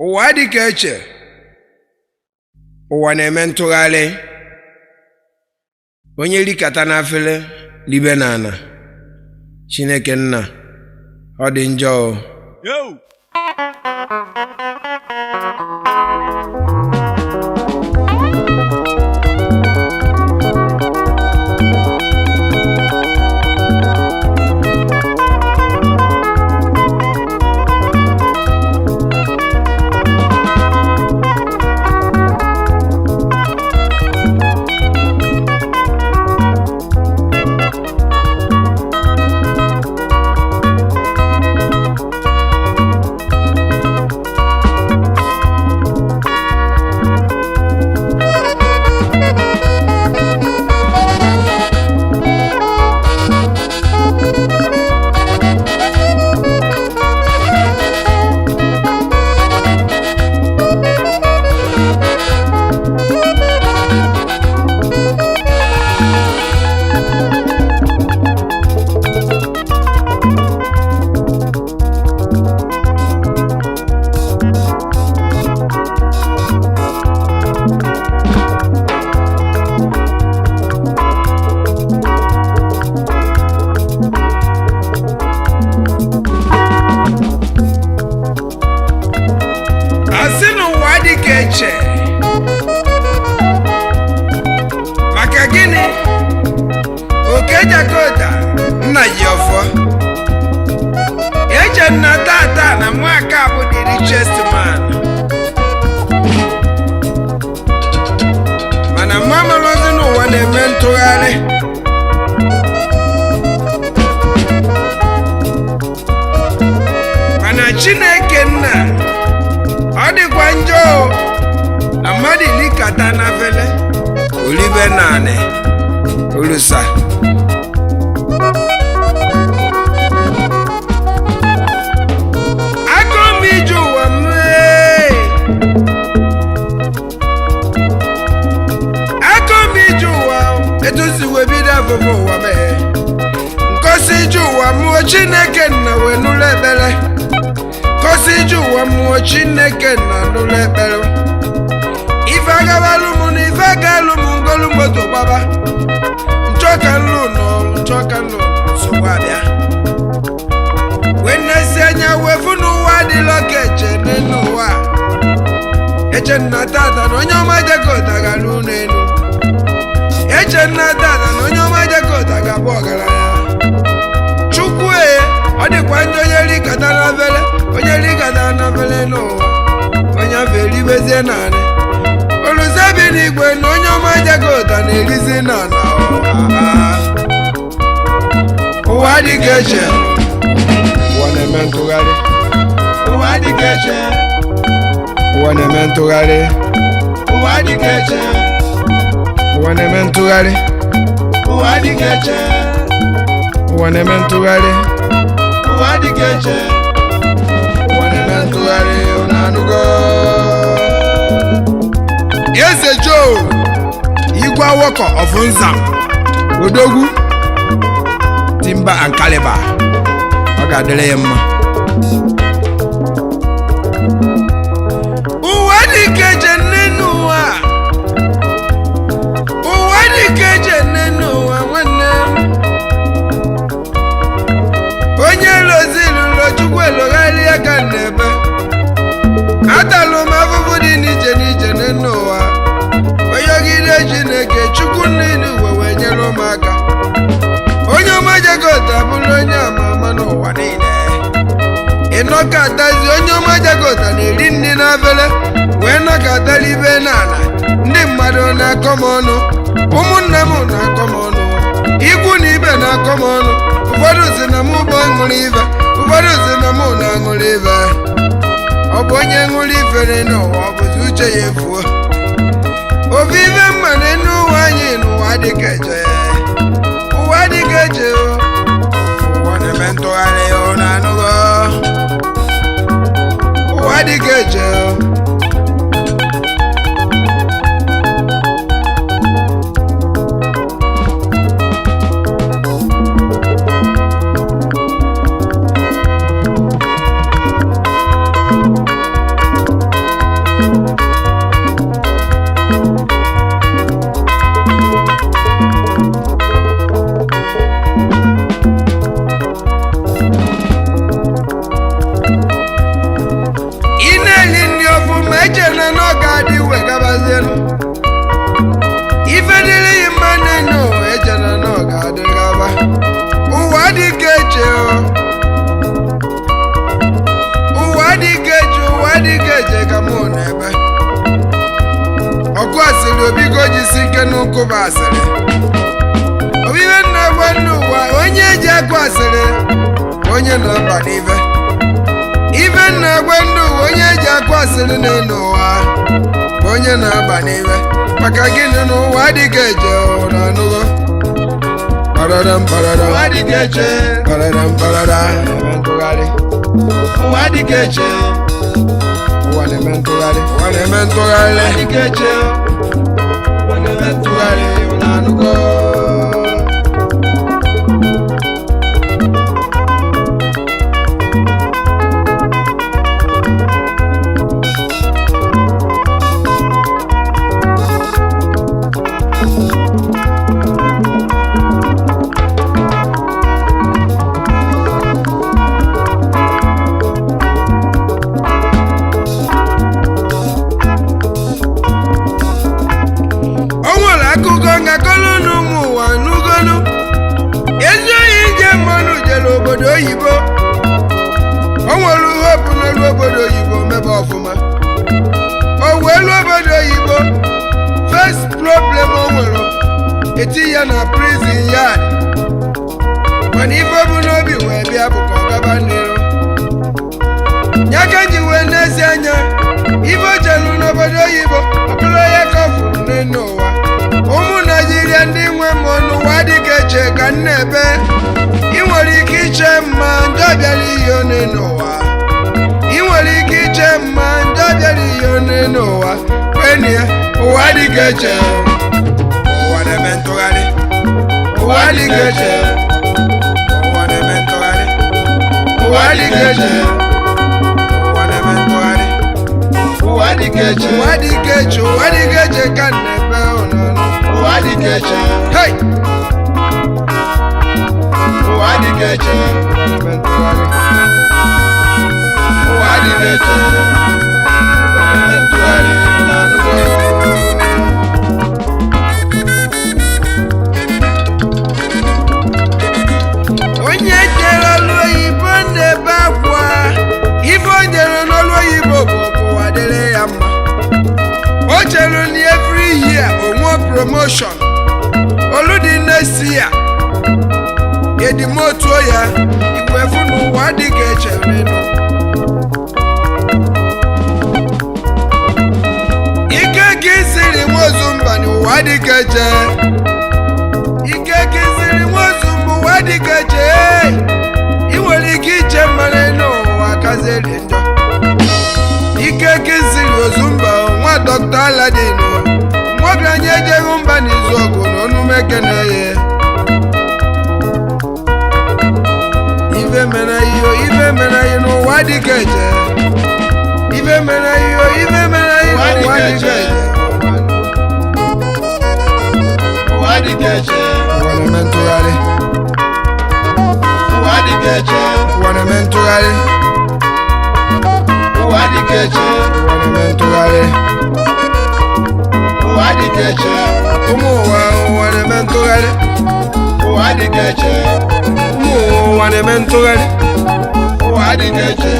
ụwa dị ka eche ụwa na-eme ntụgharị onye rikata n'afele libe n'ana Chineke nna ọ dị njọ Yo! Eche maka gịnị Okey Jakota nna ji ọfọ Eche nna tata na nwaka bụ the richest man mana mama lozi n'ụwa na-eme ntụgharị mana Chineke nna ọ dịkwa njọ na mmadụ likata n'afele olibe naanị olusa akọmiju ụwa akọmiju ụwa etuziwe bido afụfụ ụwa mee nkosi iju ụwa mụọ Chineke nna wee nụlụ ekpere kosi iju ụwa mmụọ Chineke na n'ụlọ ekpere ife agabalụ mụ na ife agalụ mụ ngolu moto gbaba nchọka nlụ nsogbu abịa wee nnesi anya wee fụ n'ụwa adịla ka eche n'ụwa eche nna tata na onye ọma Jakota gara ụlọ elu eche nna tata na onye ọma Jakota ga-abụ ọgaranya Chukwu ọ dịkwa ndị onye rikata n'afele onye rikata n'afele n'ụwa onye afọ eribezie naanị oluzebi n'igwe na onye ọma Jakota na-erizi n'ala ụwa dị ka eche ụwa na-eme ntụgharị ụwa dị ka eche ụwa na-eme ntụgharị ụwa dị ka eche ụwa na-eme ntụgharị ụwa dị ka eche ụwa na-eme ntụgharị ụwa dị ka eche ụwa na-eme ntụgharị unu anụgo Eze Joe Igwe Awoko of Nzam Odogwu Timber and Caliber ọ ga-adịrị ya mma ụwa dị ka eche n'ụwa ụwa dị ka eche n'ụwa nwanne onye lozilụlọ Chukwu elogharị aka n'ebe atalụ m afụfụ dị n'iche n'iche n'ụwa onyegide Chineke Chukwu niile uwe wee nyere m aka onye ọma Jakota bụrụ onye ama ama n'ụwa niile ịnọkọtazi onye ọma Jakota na-eri nri n'afele wee nọkọtara ibe n'ala ndị mmadụ na-akọ m ọnụ ụmụnne m na-akọ m ọnụ ikwu na ibe na-akọ m ọnụ ụfọdụ si na mụ bụ ṅụrụ ibe ụfọdụ si na mụ na-aṅụrụ ibe ọ bụ onye ṅụrụ ifere n'ụwa ọ bụzi uche ya efuo ofe ibe mmadụ n'ụwa anyị n'ụwa dị ka eche ụwa dị ka eche ụwa na-eme ntụgharị na anụgo ụwa dị ka eche na n'ọga dị wegabazienu ife dịrị yi mma n'enu eche na n'ọga adịgaba ụwa dị ka eche ụwa dị ka eche ụwa dị ka eche ka mụ na-ebe ọkụ asịrị obigo jisi ike n'ụkwụba asịrị obibe nna gwa n'ụwa onye ji akụ asịrị onye na-aba n'ife ife nna gwa ndị ụwa onye ji akụ asịrị n'elu ụwa onye na-aba n'ife maka gịnị n'ụwa adịghị eje na anụgo pararam pararam ụwa adịghị eche pararam pararam ntụgharị ụwa adịghị eche ụwa na-eme ntụgharị ụwa na-eme ntụgharị adịghị eche ụwa na-eme ntụgharị na anụgo oyibo o nwere hope n'elu obodo oyibo mebe ọfụma o wee lu obodo oyibo first problem o nwere eti ya na prison yard mana ife bụ n'obi wee bịa bụ ka ọ gaba n'iru ya ka nji wee n'ezi anya ife o jelu n'obodo oyibo ọ bụrụ onye ka ọ fụrụ n'elu ụwa ụmụ Naijiria ndị nwe mmụọ n'ụwa dịka eche ka m na-ebe ị nwere ike iche mma ndị bịara ihe one n'ụwa ị nwere ike iche mma ndị bịara ihe one n'ụwa kwenye ụwa dịka eche ụwa na-eme ntụgharị ụwa dịka eche ụwa na-eme ntụgharị ụwa dịka eche ụwa na-eme ntụgharị ụwa dịka eche ụwa dịka eche ụwa dịka eche ka na-ebe ọnụnụ ụwa dịka eche hey ụwa dịka eche ụwa dịka eche ntụgharị na anụgo onye jere ọlụ oyibo na-ebe akwa ife o jere n'ọlụ oyibo bụ ọkụwa dịrị ya mma o chere na every year onwe promotion olu dị next year edimotuo ya igwe fụ n'ụwa dịka eche n'elu ike ka isiri nwozu mba n'ụwa dịka eche ike ka isiri nwozu mba ụwa dịka eche ị nwere ike iche mma n'elu ụwa kaziri njọ ike ka isiri ozu mba nwa Dr. Aladin nwabranye ejeghị mba n'izu ọgụ na onumeke na-eye ife mere ihe n'ụwa dịka eche ife mere ihe n'ụwa dịka eche ụwa dịka eche ụwa na-eme ntụgharị ụwa dịka eche ụwa na-eme ntụgharị ụwa dịka eche ụwa na-eme ntụgharị ụwa dịka eche ụmụ ụwa na-eme ntụgharị ụwa dịka eche ụmụ ụwa na-eme ntụgharị ụwa dịka eche